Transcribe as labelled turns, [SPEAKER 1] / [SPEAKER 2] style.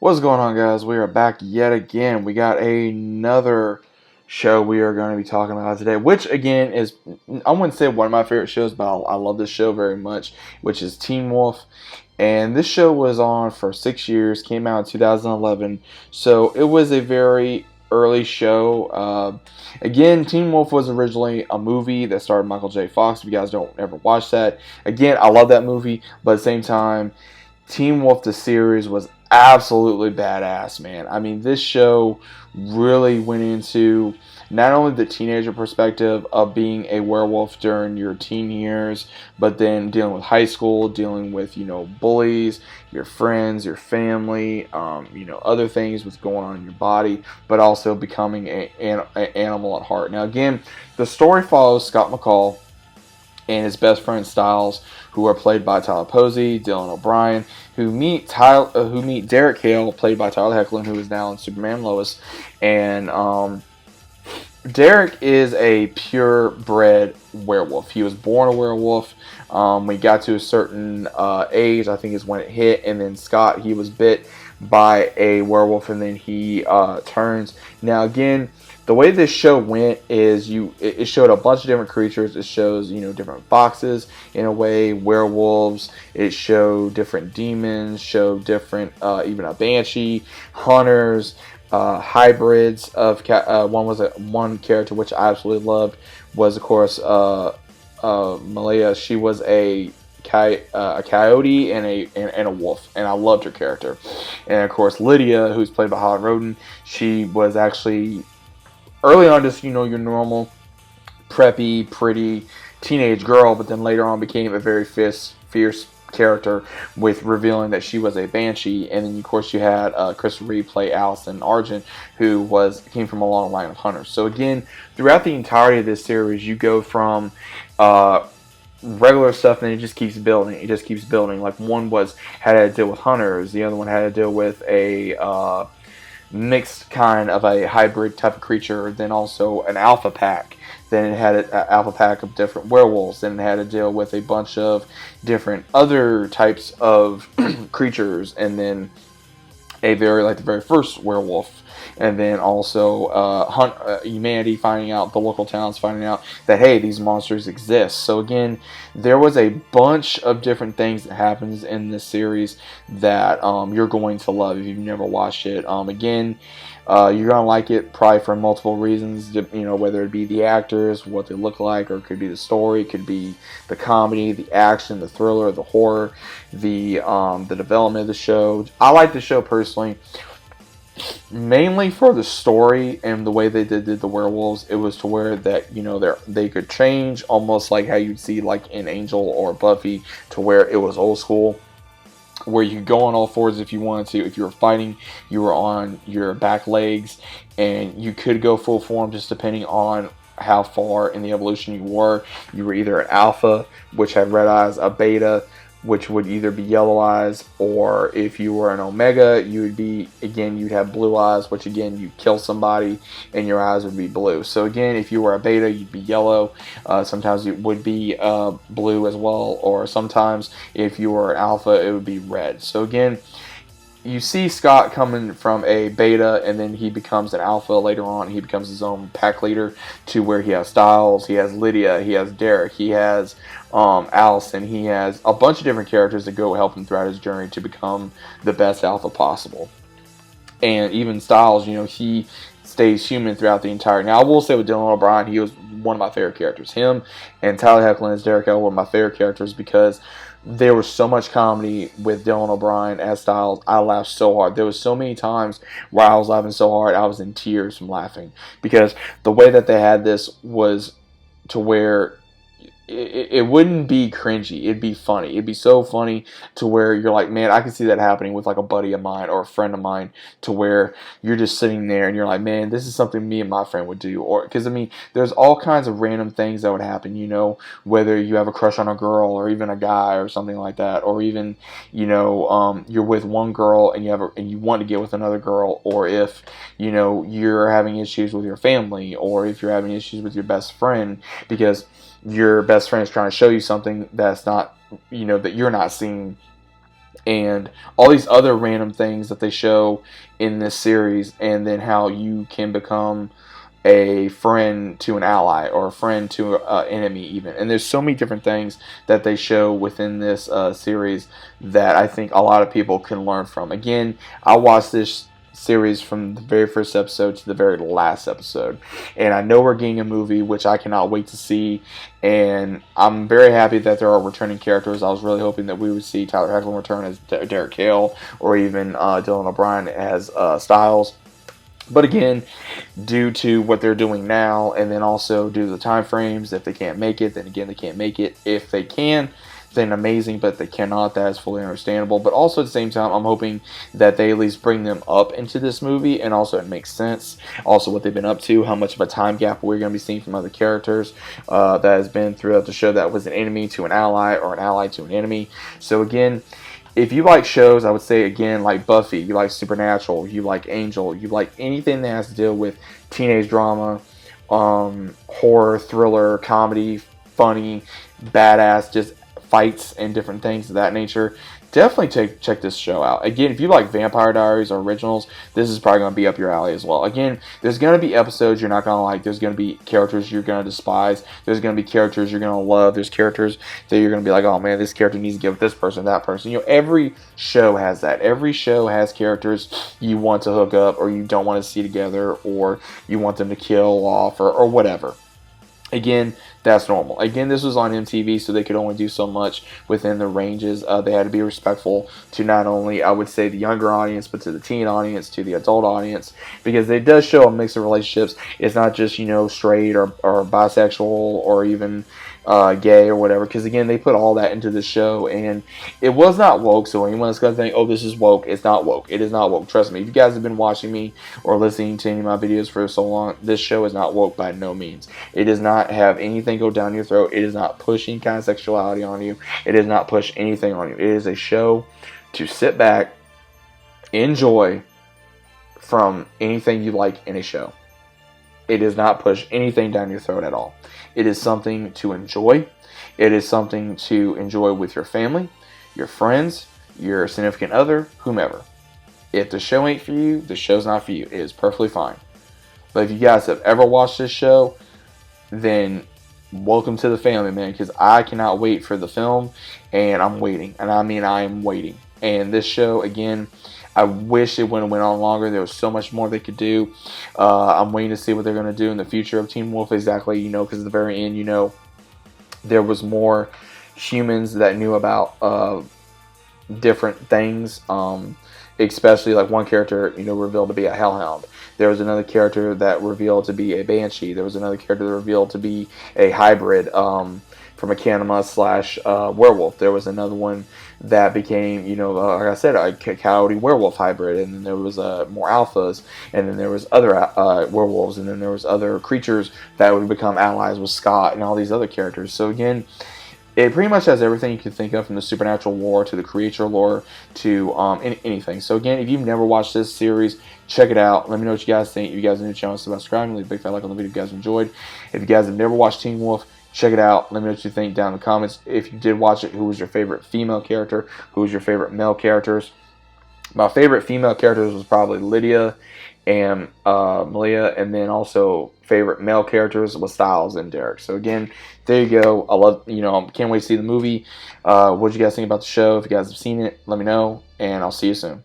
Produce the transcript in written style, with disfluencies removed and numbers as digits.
[SPEAKER 1] What's going on, guys? We are back yet again. We got another show we are going to be talking about today, which again is, I wouldn't say one of my favorite shows, but I love this show very much, which is Teen Wolf. And this show was on for 6 years, came out in 2011, so it was a very early show. Again, Teen Wolf was originally a movie that starred Michael J. Fox. If you guys don't ever watch that, again, I love that movie, but at the same time, Teen Wolf the series was absolutely badass, man. I mean, this show really went into not only the teenager perspective of being a werewolf during your teen years, but then dealing with high school, dealing with, bullies, your friends, your family, other things, what's going on in your body, but also becoming an animal at heart. Now, again, the story follows Scott McCall and his best friend Styles, who are played by Tyler Posey, Dylan O'Brien, who meet Derek Hale, played by Tyler Hoechlin, who is now in Superman Lois, and Derek is a purebred werewolf. He was born a werewolf. When he got to a certain age, I think is when it hit, and then Scott, he was bit by a werewolf, and then he turns. Now again, the way this show went is it showed a bunch of different creatures. It shows, different foxes in a way, werewolves. It showed different demons, showed different, even a banshee, hunters, hybrids of one character which I absolutely loved was, of course, Malia. She was a coyote and a wolf, and I loved her character. And of course, Lydia, who's played by Holly Roden, she was actually early on just, your normal preppy, pretty teenage girl, but then later on became a very fierce character with revealing that she was a banshee. And then, of course, you had Christopher Reeve play Allison Argent, who came from a long line of hunters. So again, throughout the entirety of this series, you go from regular stuff, and it just keeps building. It just keeps building. Like, one had to deal with hunters, the other one had to deal with a mixed kind of a hybrid type of creature, then also an alpha pack. Then it had an alpha pack of different werewolves. Then it had to deal with a bunch of different other types of creatures, and then the very first werewolf. And then also humanity finding out, the local towns finding out that, hey, these monsters exist. So again, there was a bunch of different things that happens in this series that you're going to love if you've never watched it. Again, you're going to like it probably for multiple reasons, whether it be the actors, what they look like, or it could be the story, it could be the comedy, the action, the thriller, the horror, the development of the show. I like the show personally mainly for the story and the way they did the werewolves. It was to where that they could change, almost like how you'd see like in Angel or Buffy, to where it was old school, where you could go on all fours if you wanted to. If you were fighting, you were on your back legs, and you could go full form just depending on how far in the evolution you were. You were either an alpha, which had red eyes, a beta, which would either be yellow eyes, or if you were an omega, you'd have blue eyes, which again, you'd kill somebody and your eyes would be blue. So again, if you were a beta, you'd be yellow. Sometimes it would be blue as well, or sometimes if you were an alpha, it would be red. So again, you see Scott coming from a beta, and then he becomes an alpha later on. He becomes his own pack leader, to where he has Styles, he has Lydia, he has Derek, he has Allison, he has a bunch of different characters that go help him throughout his journey to become the best alpha possible. And even Styles, he stays human throughout the entire. Now, I will say with Dylan O'Brien, he was one of my favorite characters. Him and Tyler Hoechlin as Derek Hale were my favorite characters because there was so much comedy with Dylan O'Brien as Styles. I laughed so hard. There was so many times where I was laughing so hard I was in tears from laughing, because the way that they had this was to where it wouldn't be cringy. It'd be funny. It'd be so funny to where you're like, man, I can see that happening with like a buddy of mine or a friend of mine, to where you're just sitting there and you're like, man, this is something me and my friend would do. Or because there's all kinds of random things that would happen, whether you have a crush on a girl or even a guy or something like that, or even you're with one girl and you want to get with another girl, or if you're having issues with your family, or if you're having issues with your best friend because your best friend is trying to show you something that's not, that you're not seeing and all these other random things that they show in this series, and then how you can become a friend to an ally or a friend to an enemy even. And there's so many different things that they show within this series that I think a lot of people can learn from. Again, I watched this series from the very first episode to the very last episode, and I know we're getting a movie, which I cannot wait to see, and I'm very happy that there are returning characters. I was really hoping that we would see Tyler Hoechlin return as Derek Hale, or even Dylan O'Brien as Styles. But again, due to what they're doing now, and then also due to the time frames, if they can't make it, then again, they can't make it. If they can, then amazing, but they cannot. That is fully understandable. But also at the same time, I'm hoping that they at least bring them up into this movie, and also it makes sense. Also what they've been up to, how much of a time gap we're going to be seeing from other characters that has been throughout the show that was an enemy to an ally, or an ally to an enemy. So again, if you like shows, I would say again, like Buffy, you like Supernatural, you like Angel, you like anything that has to deal with teenage drama, horror, thriller, comedy, funny, badass, just fights and different things of that nature, definitely check this show out. Again, if you like Vampire Diaries or originals, this is probably going to be up your alley as well. Again, there's going to be episodes you're not going to like. There's going to be characters you're going to despise. There's going to be characters you're going to love. There's characters that you're going to be like, oh man, this character needs to give this person, that person. You know, every show has that. Every show has characters you want to hook up, or you don't want to see together, or you want them to kill off, or whatever. Again, that's normal. Again, this was on MTV, so they could only do so much within the ranges. They had to be respectful to not only, I would say, the younger audience, but to the teen audience, to the adult audience, because it does show a mix of relationships. It's not just, you know, straight or bisexual or even gay or whatever, because again, they put all that into the show, and it was not woke. So anyone that's going to think, oh, this is woke, it's not woke. It is not woke. Trust me. If you guys have been watching me or listening to any of my videos for so long, this show is not woke by no means. It does not have anything go down your throat. It is not pushing kind of sexuality on you. It does not push anything on you. It is a show to sit back, enjoy from anything you like in a show. It does not push anything down your throat at all. It is something to enjoy. It is something to enjoy with your family, your friends, your significant other, whomever. If the show ain't for you, the show's not for you. It is perfectly fine. But if you guys have ever watched this show, then welcome to the family, man, because I cannot wait for the film, and I'm waiting. And I mean, I am waiting. And this show, again, I wish it would have went on longer. There was so much more they could do. I'm waiting to see what they're going to do in the future of Teen Wolf exactly, you know, because at the very end, you know, there was more humans that knew about different things, especially like one character, you know, revealed to be a hellhound. There was another character that revealed to be a banshee. There was another character that revealed to be a hybrid from a Kanima / werewolf. There was another one that became, you know, like I said, a coyote werewolf hybrid, and then there was more alphas, and then there was other werewolves, and then there was other creatures that would become allies with Scott and all these other characters. So again, it pretty much has everything you can think of, from the supernatural lore to the creature lore to anything. So again, if you've never watched this series, check it out. Let me know what you guys think. If you guys are new to the channel, subscribe, leave a big fat like on the video if you guys enjoyed. If you guys have never watched Teen Wolf, check it out. Let me know what you think down in the comments. If you did watch it, who was your favorite female character? Who was your favorite male characters? My favorite female characters was probably Lydia and Malia, and then also favorite male characters was Styles and Derek. So again, there you go. I love, you know, can't wait to see the movie. What did you guys think about the show? If you guys have seen it, let me know, and I'll see you soon.